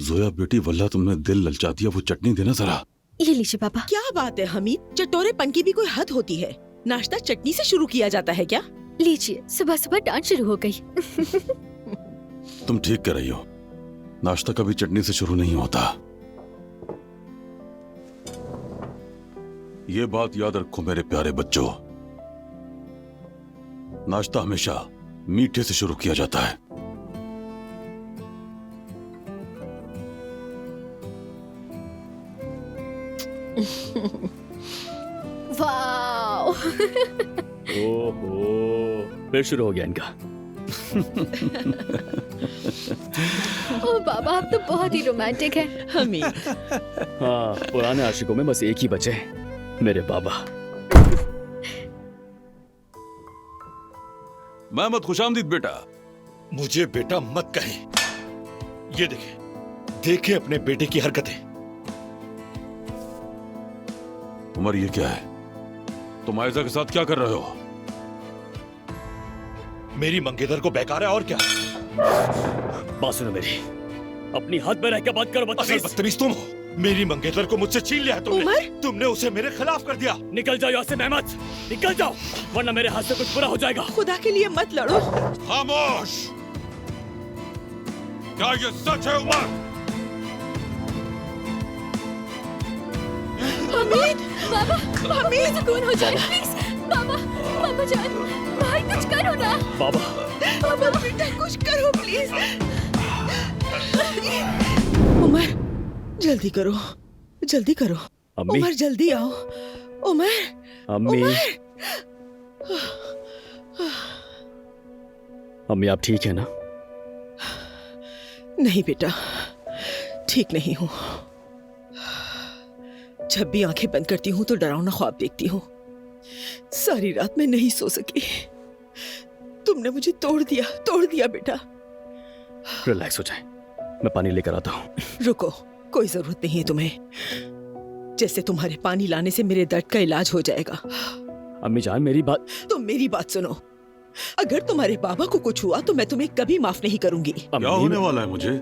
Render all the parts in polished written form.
जोया बेटी, वल्लाह तुमने दिल ललचा दिया। वो चटनी देना जरा। ये लीजिए पापा। क्या बात है हमीद, चटोरेपन की भी कोई हद होती है। नाश्ता चटनी से शुरू किया जाता है क्या? लीजिए, सुबह सुबह डांट शुरू हो गई। तुम ठीक कह रही हो, नाश्ता कभी चटनी से शुरू नहीं होता। ये बात याद रखो मेरे प्यारे बच्चों, नाश्ता हमेशा मीठे से शुरू किया जाता है। वाओ। ओहो, फिर शुरू हो गया इनका। ओ बाबा, आप तो बहुत ही रोमांटिक हैं। हमीद, हाँ, पुराने आशिकों में बस एक ही बचे, मेरे बाबा। मोहम्मद, खुशामदीद बेटा। मुझे बेटा मत कहें। ये देखे अपने बेटे की हरकतें। उमर, ये क्या है? तुम आयजा के साथ क्या कर रहे हो? मेरी मंगेतर को बेकार है और क्या? बात सुनो मेरी, अपनी हाथ में रह के बात करो। असल बदतमीज तुम हो। मेरी मंगेतर को मुझसे छीन लिया है तुमने। उमर? तुमने उसे मेरे खिलाफ कर दिया। निकल जाओ यहाँ से मेहमद, निकल जाओ, वरना मेरे हाथ से कुछ बुरा हो जाएगा। खुदा के लिए मत लड़ो। खामोश! क्या ये सच है उमर? हमीद, बाबा, हमीद, सुकून हो जाए प्लीज। बाबा, बाबा जान, भाई कुछ करो ना। बाबा, बाबा बेटा कुछ करो प्लीज। उमर, जल्दी करो, जल्दी करो। अम्मी, उमर जल्दी आओ। उमर, अम्मी, अम्मी आप ठीक है ना? नहीं बेटा, ठीक नहीं हूँ। जब भी आंखें बंद करती हूँ तो डरावना ख्वाब देखती हूँ। सारी रात मैं नहीं सो सकी। तुमने मुझे तोड़ दिया बेटा। रिलैक्स हो जाए, मैं पानी लेकर आता हूँ। रुको, कोई जरूरत नहीं है तुम्हें। जैसे तुम्हारे पानी लाने से मेरे दर्द का इलाज हो जाएगा। अम्मी जान, मेरी बात। तुम मेरी बात सुनो। अगर तुम्हारे बाबा को कुछ हुआ तो मैं तुम्हें कभी माफ नहीं करूंगी। क्या होने वाला है मुझे?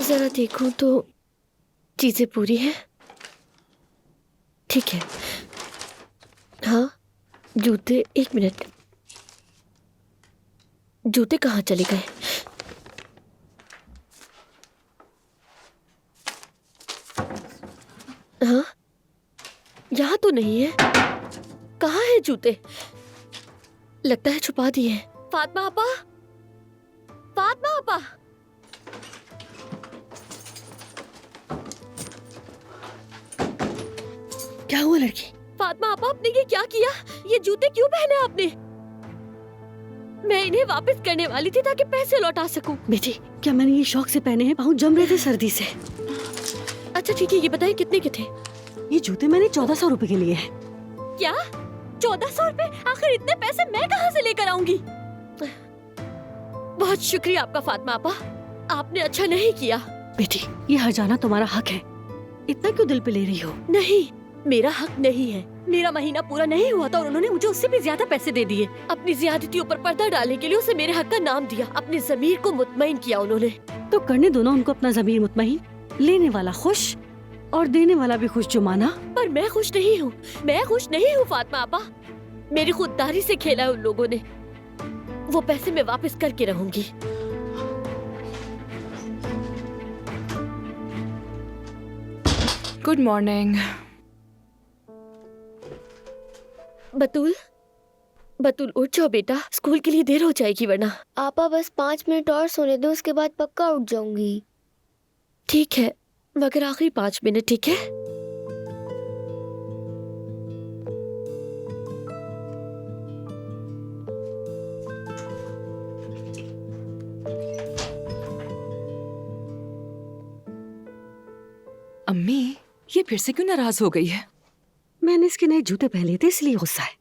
जरा देखूं तो चीजें पूरी हैं। ठीक है। हाँ, जूते, एक मिनट, जूते कहाँ चले गए? हाँ, यहाँ तो नहीं है। कहाँ है जूते? लगता है छुपा दिए हैं। फातिमा आपा, फातिमा आपा। क्या हुआ लड़की? फातिमा आपा, आपने ये क्या किया? ये जूते क्यों पहने आपने? मैं इन्हें वापस करने वाली थी ताकि पैसे लौटा सकूं। बेटी, क्या मैंने ये शौक से पहने हैं? पाँव जम रहे थे सर्दी से। अच्छा ठीक है, ये बताइए कितने के थे? ये जूते मैंने 1400 रुपए के लिए हैं। क्या 1400 रुपए? आखिर इतने पैसे मैं कहाँ से लेकर आऊंगी? बहुत शुक्रिया आपका फातिमा आपा, आपने अच्छा नहीं किया। बेटी, ये हर्जाना तुम्हारा हक है, इतना क्यों दिल पे ले रही हो? नहीं, मेरा हक नहीं है। मेरा महीना पूरा नहीं हुआ था और उन्होंने मुझे उससे भी ज्यादा पैसे दे दिए। अपनी ज्यादतियों पर पर्दा डालने के लिए उसे मेरे हक का नाम दिया। अपने ज़मीर को मुतमईन किया उन्होंने। तो करने दो ना उनको अपना ज़मीर मुतमईन। लेने वाला खुश और देने वाला भी खुश, जो माना। पर मैं खुश नहीं हूँ, मैं खुश नहीं हूँ फातिमा आपा। मेरी खुददारी से खेला है उन लोगों ने। वो पैसे मैं वापस करके रहूंगी। Good morning. बतूल, बतूल उठ जाओ बेटा, स्कूल के लिए देर हो जाएगी वरना। आपा बस 5 मिनट और सोने दो, उसके बाद पक्का उठ जाऊंगी। ठीक है, मगर आखिरी 5 मिनट, ठीक है? अम्मी, ये फिर से क्यों नाराज हो गई है? मैंने इसके नए जूते पहन लिए थे इसलिए गुस्सा है।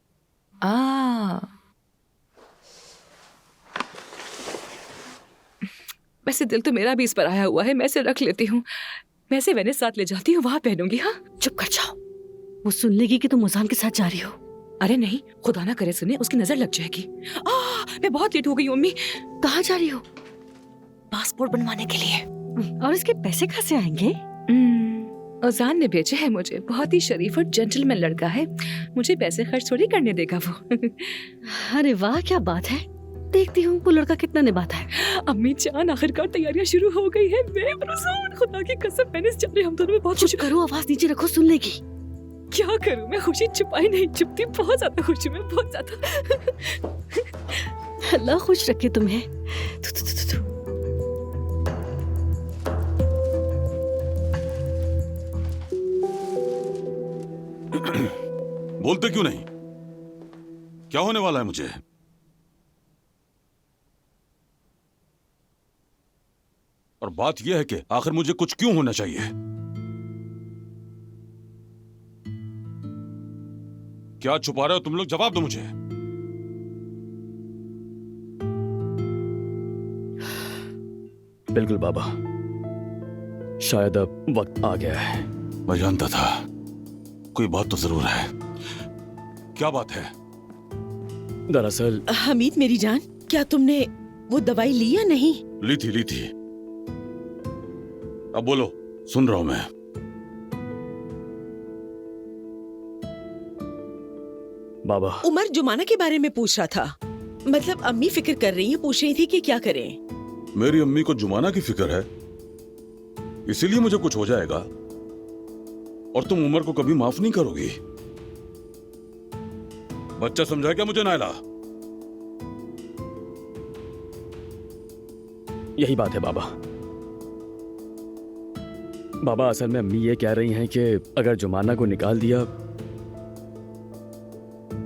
वैसे दिल तो मेरा भी इस पर आया हुआ है, मैं इसे रख लेती हूँ। मैं इसे वेनिस साथ ले जाती हूँ, वहाँ पहनूंगी। हाँ चुप कर जाओ, वो सुन लेगी कि तुम मुजान के साथ जा रही हो। अरे नहीं, खुदा ना करे सुने, उसकी नजर लग जाएगी। मैं बहुत लेट हो गई हूँ मम्मी। कहाँ जा रही हो? पासपोर्ट बनवाने के लिए। और इसके पैसे कहाँ से आएंगे? ओजान ने भेजे है मुझे, बहुत ही शरीफ और जेंटलमैन लड़का है, मुझे पैसे खर्च थोड़ी करने देगा वो। अरे वाह, क्या बात है। देखती हूँ वो लड़का कितना निभाता है। अम्मी जान, आखिरकार तैयारियां शुरू हो गई है। मैं भरोसा हूँ, खुदा की कसम, मैंने इस जाने हम दोनों में बहुत चुप करो, आवाज नीचे रखो, सुन लेगी। क्या करूँ मैं, खुशी छुपाई नहीं छुपती, बहुत ज्यादा खुशी में, बहुत ज्यादा। अल्लाह खुश रखे तुम्हें। थू, थू, थू, थू, थू। बोलते क्यों नहीं? क्या होने वाला है मुझे? और बात यह है कि आखिर मुझे कुछ क्यों होना चाहिए? क्या छुपा रहे हो तुम लोग? जवाब दो मुझे। बिल्कुल बाबा, शायद अब वक्त आ गया है। मैं जानता था, कोई बात तो जरूर है। क्या बात है? दरअसल हमीद मेरी जान, क्या तुमने वो दवाई ली या नहीं? ली थी। अब बोलो, सुन रहा हूं मैं। बाबा, उमर जुमाना के बारे में पूछ रहा था। मतलब अम्मी फिक्र कर रही है, पूछ रही थी कि क्या करें। मेरी अम्मी को जुमाना की फिक्र है, इसीलिए मुझे कुछ हो जाएगा और तुम उमर को कभी माफ नहीं करोगी। बच्चा समझा क्या मुझे नायला? यही बात है बाबा। बाबा, असल में अम्मी ये कह रही हैं कि अगर जुमाना को निकाल दिया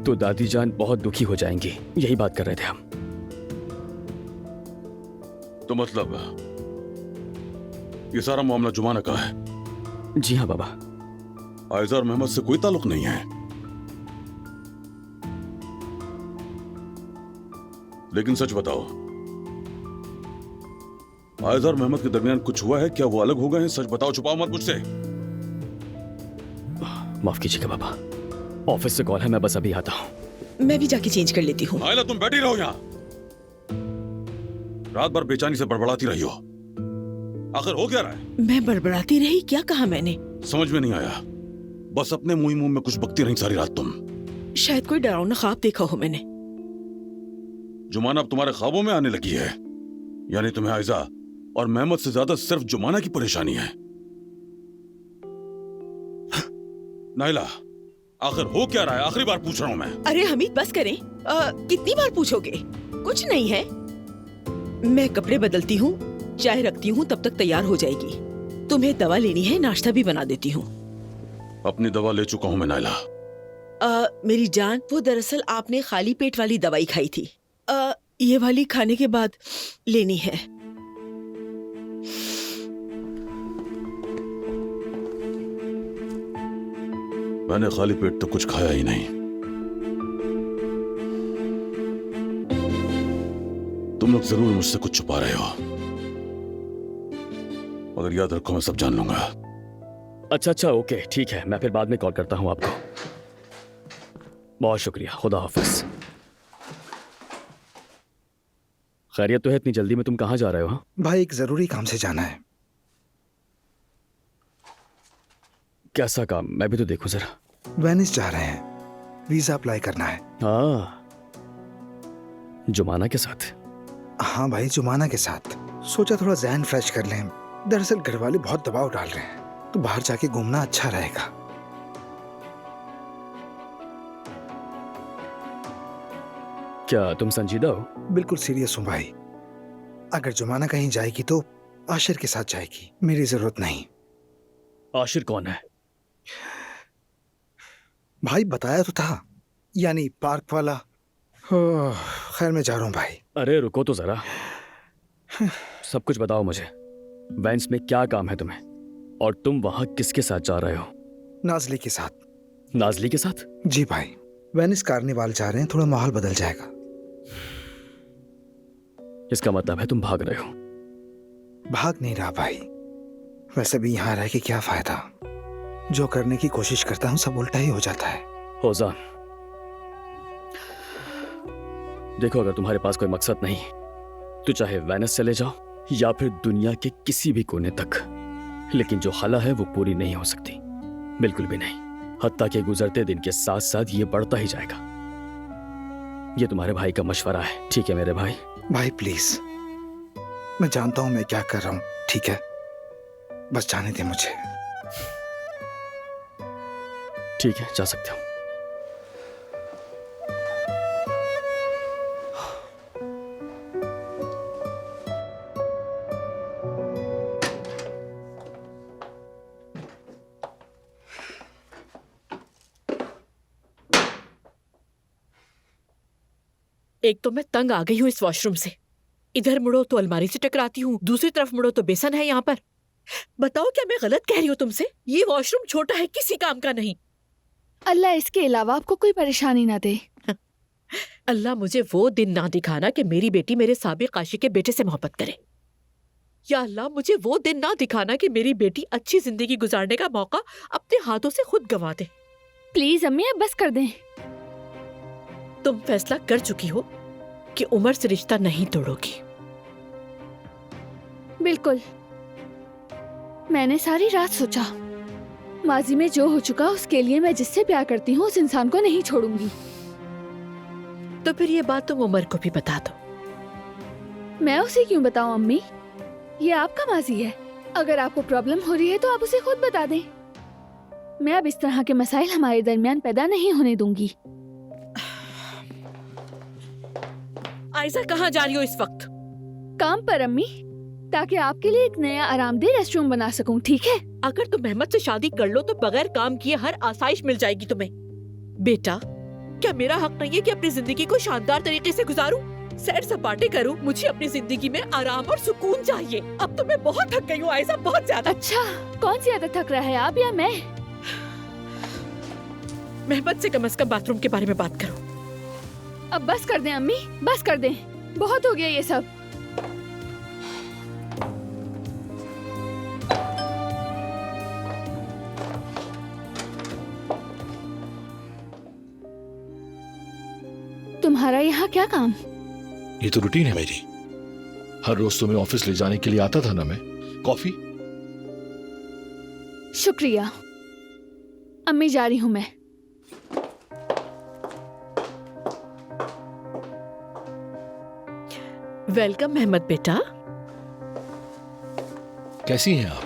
तो दादी जान बहुत दुखी हो जाएंगी। यही बात कर रहे थे हम। तो मतलब ये सारा मामला जुमाना का है? जी हाँ बाबा। आयजा और मोहम्मद से कोई ताल्लुक नहीं है। लेकिन सच बताओ, आयजा और मोहम्मद के दरमियान कुछ हुआ है क्या? वो अलग हो गए हैं? सच बताओ, छुपाओ मत मुझसे। माफ कीजिएगा बाबा, ऑफिस से कॉल है, मैं बस अभी आता हूँ। मैं भी जाके चेंज कर लेती हूँ। नायला, तुम बैठी रहो यहाँ। रात भर बेचैनी से बड़बड़ाती रही हो, आखिर हो क्या रहा है? मैं बड़बड़ाती रही? क्या कहा मैंने? समझ में नहीं आया। बस अपने मुंह ही मुंह में कुछ बकती रही सारी रात तुम। शायद कोई डरावना ख्वाब देखा हो मैंने। जुमाना अब तुम्हारे ख्वाबों में आने लगी है? यानी तुम्हें आयजा और मोहम्मद से ज्यादा सिर्फ जुमाना की परेशानी है? नाइला, आखिर हो क्या रहा है? आखिरी बार पूछ रहा हूं मैं। अरे हमीद बस करें। कितनी बार पूछोगे? कुछ नहीं है। मैं कपड़े बदलती हूँ, चाय रखती हूँ, तब तक तैयार हो जाएगी। तुम्हें दवा लेनी है, नाश्ता भी बना देती हूँ। अपनी दवा ले चुका हूं मैं नाइला। मेरी जान, वो दरअसल आपने खाली पेट वाली दवाई खाई थी। ये वाली खाने के बाद लेनी है। मैंने खाली पेट तो कुछ खाया ही नहीं। तुम लोग जरूर मुझसे कुछ छुपा रहे हो, मगर याद रखो मैं सब जान लूंगा। अच्छा ओके, ठीक है, मैं फिर बाद में कॉल करता हूँ आपको। बहुत शुक्रिया, खुदा हाफिज। खैरियत तो है? इतनी जल्दी में तुम कहाँ जा रहे हो? हाँ भाई, एक जरूरी काम से जाना है। कैसा काम? मैं भी तो देखूं जरा। वेनिस जा रहे हैं, वीजा अप्लाई करना है। हाँ, जुमाना के साथ? हाँ भाई, जुमाना के साथ। सोचा थोड़ा ज़हन फ्रेश कर लें। दरअसल घर वाले बहुत दबाव डाल रहे हैं, तो बाहर जाके घूमना अच्छा रहेगा। क्या तुम संजीदा हो? बिल्कुल सीरियस हूँ भाई। अगर जुमाना कहीं जाएगी तो आशिर के साथ जाएगी, मेरी जरूरत नहीं। आशिर कौन है? भाई बताया तो था, यानी पार्क वाला। खैर मैं जा रहा हूँ भाई। अरे रुको तो जरा, सब कुछ बताओ मुझे। वेंस में क्या काम है तुम्हें, और तुम वहां किसके साथ जा रहे हो? नाजली के साथ। नाजली के साथ? जी भाई, वेनिस कार्निवाल जा रहे हैं, थोड़ा माहौल बदल जाएगा। इसका मतलब है तुम भाग रहे हो? भाग नहीं रहा भाई, वैसे भी यहाँ रह के क्या फायदा? जो करने की कोशिश करता हूँ सब उल्टा ही हो जाता है। ओजान, देखो अगर तुम्हारे पास कोई मकसद नहीं तो चाहे वेनिस चले जाओ या फिर दुनिया के किसी भी कोने तक, लेकिन जो हाला है वो पूरी नहीं हो सकती, बिल्कुल भी नहीं। हत्ता के गुजरते दिन के साथ साथ ये बढ़ता ही जाएगा। ये तुम्हारे भाई का मशवरा है, ठीक है मेरे भाई? भाई प्लीज, मैं जानता हूँ मैं क्या कर रहा हूँ, ठीक है? बस जाने दे मुझे। ठीक है, जा सकते हो। एक तो मैं तंग आ गई हूँ इस वॉशरूम से। इधर मुड़ो तो अलमारी से टकराती हूँ, दूसरी तरफ मुड़ो तो बेसन है यहाँ पर। बताओ क्या मैं गलत कह रही हूँ तुमसे? ये वॉशरूम छोटा है, किसी काम का नहीं। अल्लाह इसके अलावा आपको कोई परेशानी ना दे। अल्लाह मुझे वो दिन ना दिखाना कि मेरी बेटी मेरे साबिक आशिक के बेटे से मोहब्बत करे। या अल्लाह मुझे वो दिन ना दिखाना कि मेरी बेटी अच्छी जिंदगी गुजारने का मौका अपने हाथों से खुद गंवा दे। प्लीज अम्मी अब बस कर दें। तुम फैसला कर चुकी हो कि उमर से रिश्ता नहीं तोड़ोगी। बिल्कुल, मैंने सारी रात सोचा। माजी में जो हो चुका उसके लिए मैं जिससे प्यार करती हूँ उस इंसान को नहीं छोड़ूंगी। तो फिर ये बात तुम उमर को भी बता दो। मैं उसे क्यों बताऊं अम्मी? ये आपका माजी है। अगर आपको प्रॉब्लम हो रही है तो आप उसे खुद बता दें। मैं अब इस तरह के मसाइल हमारे दरमियान पैदा नहीं होने दूंगी। आयशा कहाँ जा रही हो इस वक्त? काम पर अम्मी, ताकि आपके लिए एक नया आरामदेह रेस्टरूम बना सकूं, ठीक है? अगर तुम मेहमद से शादी कर लो तो बगैर काम किए हर आसाइश मिल जाएगी तुम्हें। बेटा, क्या मेरा हक नहीं है कि अपनी जिंदगी को शानदार तरीके से गुजारूं, सैर सपाटे करूं? मुझे अपनी जिंदगी में आराम और सुकून चाहिए। अब तो मैं बहुत थक गई हूँ आयशा, बहुत ज्यादा। अच्छा, कौन सी आदत थक रहा है, आप या मैं? मेहमद से कम बाथरूम के बारे में बात करो। अब बस कर दें अम्मी, बस कर दें। बहुत हो गया ये सब। तुम्हारा यहाँ क्या काम? ये तो रूटीन है मेरी। हर रोज तुम्हें ऑफिस ले जाने के लिए आता था ना मैं। कॉफी? शुक्रिया अम्मी, जा रही हूँ मैं। वेलकम मेहमद बेटा। कैसी हैं आप?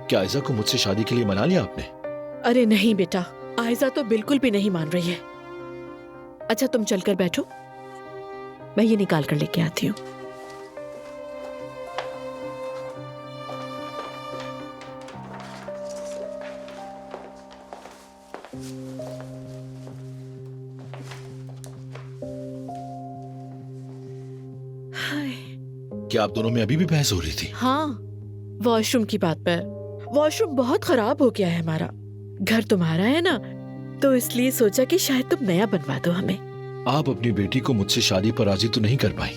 क्या आयशा को मुझसे शादी के लिए मना लिया आपने? अरे नहीं बेटा, आयशा तो बिल्कुल भी नहीं मान रही है। अच्छा तुम चलकर बैठो, मैं ये निकाल कर लेके आती हूँ। क्या आप दोनों में अभी भी बहस हो रही थी? हाँ, वॉशरूम की बात पर। वॉशरूम बहुत खराब हो गया है हमारा। घर तुम्हारा है ना, तो इसलिए सोचा कि शायद तुम नया बनवा दो हमें। आप अपनी बेटी को मुझसे शादी पर राजी तो नहीं कर पाई,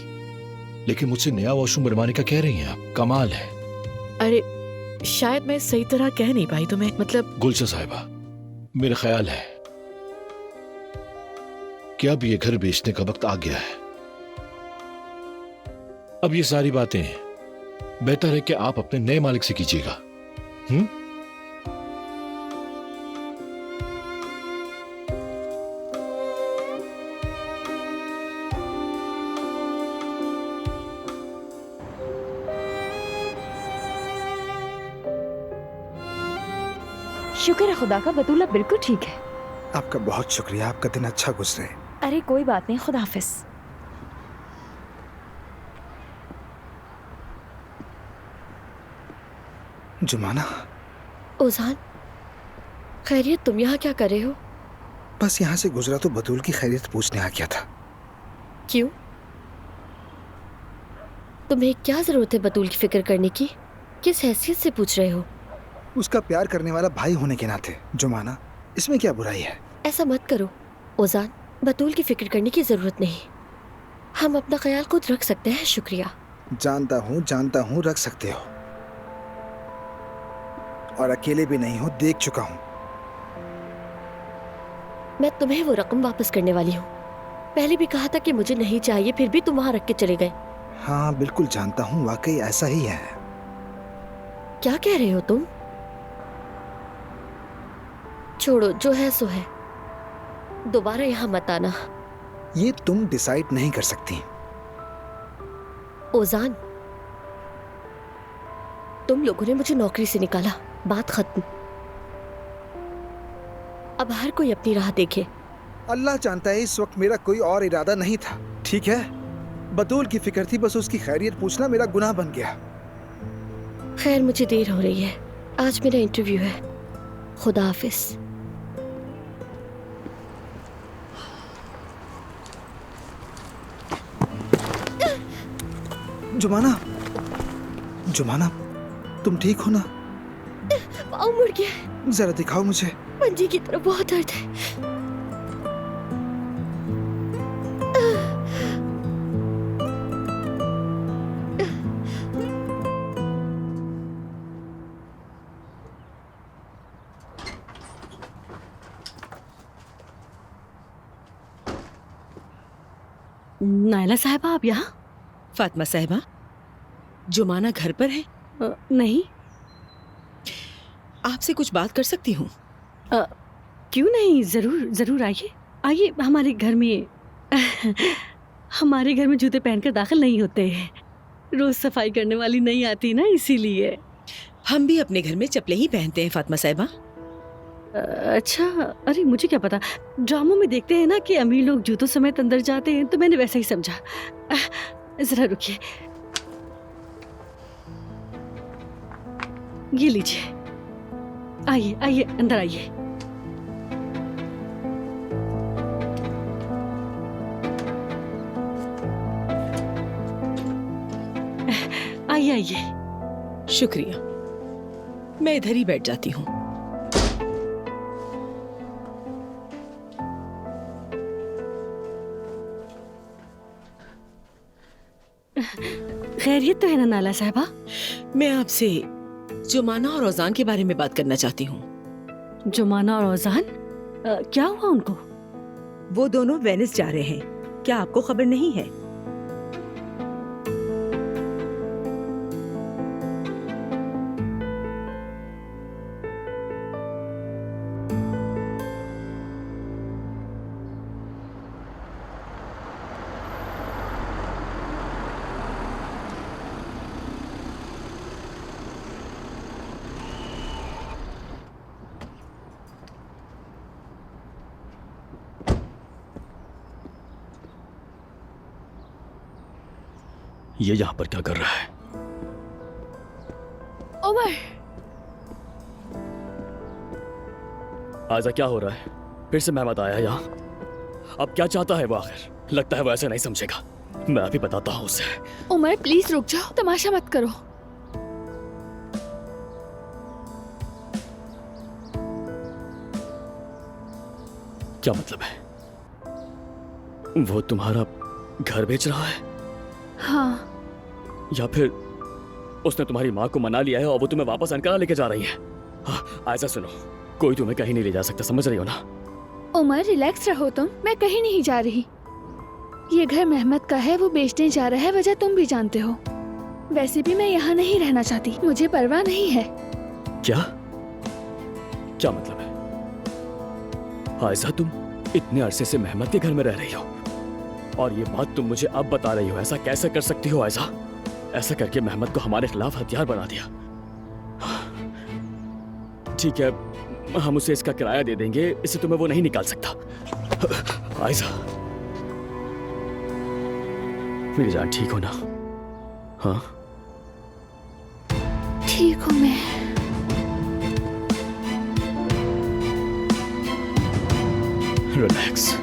लेकिन मुझसे नया वॉशरूम बनवाने का कह रही हैं आप। कमाल है। अरे शायद मैं सही तरह कह नहीं पाई तुम्हें, मतलब। गुलशन साहिबा, मेरा ख्याल है कि अब ये घर बेचने का वक्त आ गया है। अब ये सारी बातें बेहतर है कि आप अपने नए मालिक से कीजिएगा। शुक्र है खुदा का, बतूला बिल्कुल ठीक है। आपका बहुत शुक्रिया, आपका दिन अच्छा गुजरे। अरे कोई बात नहीं, खुदा हाफिज। जुमाना। ओजान, खैरियत? तुम यहाँ क्या कर रहे हो? बस यहाँ से गुजरा तो बतूल की खैरियत पूछने आ गया था। क्यों? तुम्हें क्या जरूरत है बतूल की फिक्र करने की? किस हैसियत से पूछ रहे हो? उसका प्यार करने वाला भाई होने के नाते। जुमाना, इसमें क्या बुराई है? ऐसा मत करो ओजान, बतूल की फिक्र करने की जरूरत नहीं। हम अपना ख्याल खुद रख सकते हैं। शुक्रिया। जानता हूँ रख सकते हो, और अकेले भी नहीं हूँ, देख चुका हूँ। मैं तुम्हें वो रकम वापस करने वाली हूँ। पहले भी कहा था कि मुझे नहीं चाहिए, फिर भी तुम वहां रख के चले गए। हाँ बिल्कुल जानता हूँ, वाकई ऐसा ही है। क्या कह रहे हो तुम? छोड़ो, जो है सो है। दोबारा यहाँ मत आना। ये तुम डिसाइड नहीं कर सकती। ओजान, तुम लोगों ने मुझे नौकरी से निकाला, बात खत्म। अब हर कोई अपनी राह देखे। अल्लाह जानता है इस वक्त मेरा कोई और इरादा नहीं था, ठीक है? बतूल की फिक्र थी, बस उसकी खैरियत पूछना मेरा गुनाह बन गया। खैर, मुझे देर हो रही है, आज मेरा इंटरव्यू है। खुदा हाफिज। जुमाना, जुमाना, तुम ठीक हो ना? पाँव मुड़ गया। जरा दिखाओ मुझे। पंजे की तरफ बहुत दर्द है। नायला साहिबा, आप यहाँ? फातिमा साहिबा, जुमाना घर पर है? नहीं। आपसे कुछ बात कर सकती हूँ? क्यों नहीं, जरूर जरूर, आइए आइए। हमारे घर में हमारे घर में जूते पहनकर दाखिल नहीं होते। रोज सफाई करने वाली नहीं आती ना, इसीलिए। हम भी अपने घर में चप्पलें ही पहनते हैं फातिमा साहिबा। अच्छा, अरे मुझे क्या पता। ड्रामों में देखते हैं ना कि अमीर लोग जूतों समेत अंदर जाते हैं, तो मैंने वैसा ही समझा। जरा रुकिए, ये लीजिए। आइए आइए, अंदर आइए। आइए आइए। शुक्रिया, मैं इधर ही बैठ जाती हूँ। खैरियत तो है ना नाला साहिबा? मैं आपसे जुमाना और औजान के बारे में बात करना चाहती हूँ। जुमाना और औजान? क्या हुआ उनको? वो दोनों वेनिस जा रहे हैं, क्या आपको खबर नहीं है? ये यहाँ पर क्या कर रहा है? उमर, आजा, क्या हो रहा है? फिर से मेहमत आया यहाँ। अब क्या चाहता है वो आखिर? लगता है वो ऐसे नहीं समझेगा। मैं अभी बताता हूँ उसे। उमर प्लीज रुक जाओ, तमाशा मत करो। क्या मतलब है? वो तुम्हारा घर बेच रहा है? हाँ। या फिर उसने तुम्हारी माँ को मना लिया है और वो तुम्हें वापस अनकरा लेके जा रही है? ऐसा सुनो, कोई तुम्हें कहीं नहीं ले जा सकता, समझ रही हो ना? उमर रिलैक्स रहो तुम, मैं कहीं नहीं जा रही। ये घर मेहमत का है, वो बेचने जा रहा है, वजह तुम भी जानते हो। वैसे भी मैं यहाँ नहीं रहना चाहती, मुझे परवाह नहीं है। क्या क्या मतलब है? आयशा, तुम इतने अरसे से मेहमत के घर में रह रही हो और ये बात तुम मुझे अब बता रही हो? ऐसा कैसे कर सकती हो आयशा? ऐसा करके मेहमत को हमारे खिलाफ हथियार बना दिया। ठीक है, हम उसे इसका किराया दे देंगे, इससे तुम्हें वो नहीं निकाल सकता। आयशा, मेरी जान, ठीक हो ना? हाँ, ठीक हूँ मैं। रिलैक्स।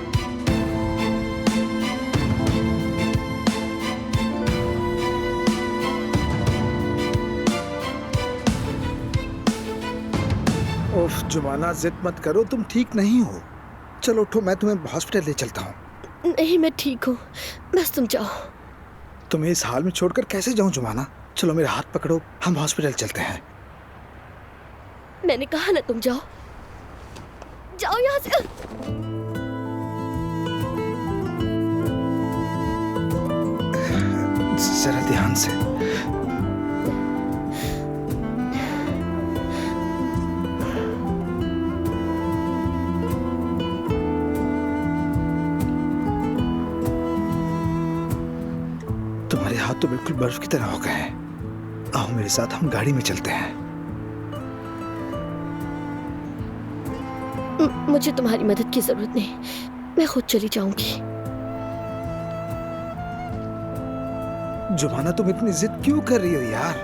उफ जुमाना, जिद मत करो, तुम ठीक नहीं हो। चलो उठो, मैं तुम्हें हॉस्पिटल ले चलता हूँ। नहीं, मैं ठीक हूँ, बस तुम जाओ। तुम्हें इस हाल में छोड़कर कैसे जाऊँ जुमाना? चलो मेरा हाथ पकड़ो, हम हॉस्पिटल चलते हैं। मैंने कहा ना तुम जाओ, जाओ यहाँ से। जरा ध्यान से। तुम्हारे हाथ तो बिल्कुल बर्फ की तरह हो गए हैं। आओ मेरे साथ, हम गाड़ी में चलते हैं। मुझे तुम्हारी मदद की जरूरत नहीं, मैं खुद चली जाऊंगी। जुमाना, तुम इतनी जिद क्यों कर रही हो यार?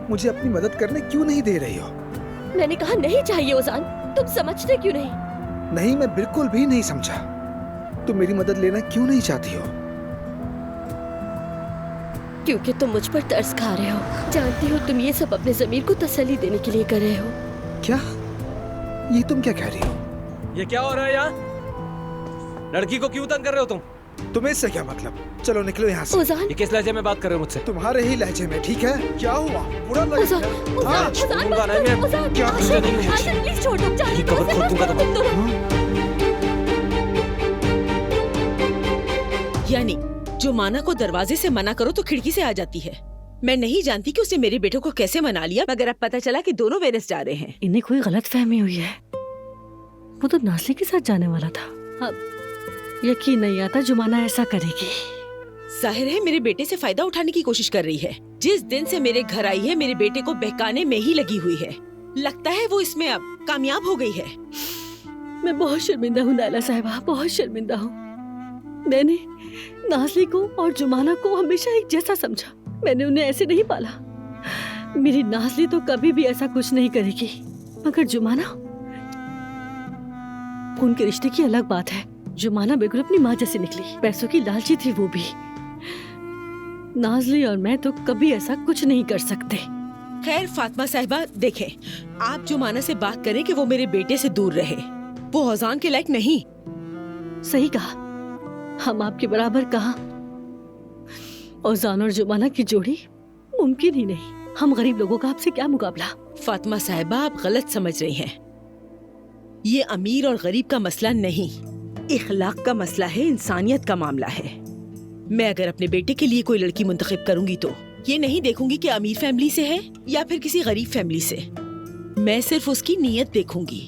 मुझे अपनी मदद करने क्यों नहीं दे रही हो? मैंने कहा नहीं चाहिए ओजान, तुम समझते क्यों नहीं? नहीं, मैं बिल्कुल भी नहीं समझा। तुम मेरी मदद लेना क्यों नहीं चाहती हो? क्योंकि तुम मुझ पर तरस खा रहे हो। जानती हो तुम ये सब अपने ज़मीर को तसल्ली देने के लिए कर रहे हो। क्या? ये तुम क्या कह रही हो? ये क्या हो रहा है यहाँ? लड़की को क्यों तंग कर रहे हो तुम? तुम्हें इससे क्या मतलब? चलो निकलो यहाँ से। ओजान, ये किस लहजे में बात कर रहे हो मुझसे? तुम्हारे ही लहजे में, ठीक है? क्या हुआ? बुरा लगा ओजान, क्या? ओजान, हाँ? ओजान, छोड़ूंगा नहीं मैं। ओजान, क्या आशिक, तुझे नहीं है? आशिक, प्लीज छोड़ दो, जाने ये दो, कबर खोल दूंगा मत करो तुम दोनों। यानी जुमाना को दरवाजे से मना करो तो खिड़की से आ जाती है। मैं नहीं जानती कि उसने मेरे बेटे को कैसे मना लिया, मगर अब पता चला कि दोनों वेनिस जा रहे हैं। इन्हें कोई गलतफहमी हुई है। वो तो नाज़ली के साथ जाने वाला था। अब यकीन नहीं आता जुमाना ऐसा करेगी। जाहिर है मेरे बेटे से फायदा उठाने की कोशिश कर रही है। जिस दिन से मेरे घर आई है मेरे बेटे को बहकाने में ही लगी हुई है। लगता है वो इसमें अब कामयाब हो गई है। मैं बहुत शर्मिंदा हूँ नायला साहिबा, बहुत शर्मिंदा हूँ। मैंने नाज़ली को और जुमाना को हमेशा एक जैसा समझा। मैंने उन्हें ऐसे नहीं पाला। मेरी नाज़ली तो कभी भी ऐसा कुछ नहीं करेगी, मगर जुमाना, उनके रिश्ते की अलग बात है। जुमाना बिल्कुल अपनी माँ जैसी निकली, पैसों की लालची थी वो भी। नाज़ली और मैं तो कभी ऐसा कुछ नहीं कर सकते। खैर फातिमा साहिबा, देखें, आप जुमाना से बात करें कि वो मेरे बेटे से दूर रहे। वो औजान के लायक नहीं। सही कहा, हम आपके बराबर कहा। औजान और जुमाना की जोड़ी मुमकिन ही नहीं। हम गरीब लोगों का आपसे क्या मुकाबला। फातिमा साहिबा, आप गलत समझ रही हैं। ये अमीर और गरीब का मसला नहीं, इखलाक का मसला है, इंसानियत का मामला है। मैं अगर अपने बेटे के लिए कोई लड़की मुंतखब करूंगी तो ये नहीं देखूंगी कि अमीर फैमिली से है या फिर किसी गरीब फैमिली से। मैं सिर्फ उसकी नीयत देखूंगी।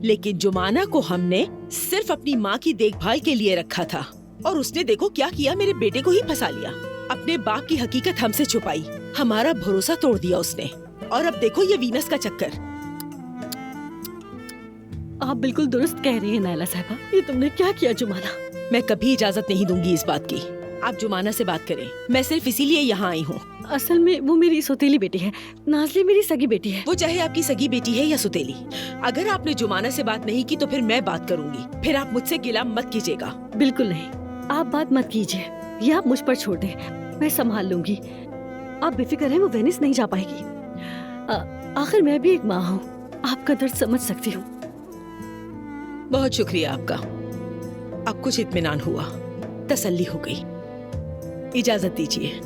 लेकिन जुमाना को हमने सिर्फ अपनी माँ की देखभाल के लिए रखा था और उसने देखो क्या किया, मेरे बेटे को ही फंसा लिया। अपने बाप की हकीकत हमसे छुपाई, हमारा भरोसा तोड़ दिया उसने। और अब देखो ये वीनस का चक्कर। आप बिल्कुल दुरुस्त कह रही हैं नायला साहिबा। ये तुमने क्या किया जुमाना? मैं कभी इजाजत नहीं दूंगी इस बात की। आप जुमाना से बात करें, मैं सिर्फ इसीलिए यहाँ आई हूँ। असल में वो मेरी सौतेली बेटी है, नाज़ली मेरी सगी बेटी है। वो चाहे आपकी सगी बेटी है या सुतेली, अगर आपने जुमाना से बात नहीं की तो फिर मैं बात करूंगी। फिर आप मुझसे गिला मत कीजिएगा। बिल्कुल नहीं, आप बात मत कीजिए। ये आप मुझ पर छोड़ दें, मैं संभाल लूंगी। आप बेफिक्र हैं, वो वेनिस नहीं जा पाएगी। आखिर मैं भी एक माँ हूँ, आपका दर्द समझ सकती हूँ। बहुत शुक्रिया आपका। अब कुछ इत्मीनान हुआ, तसल्ली हो गई। इजाजत दीजिए।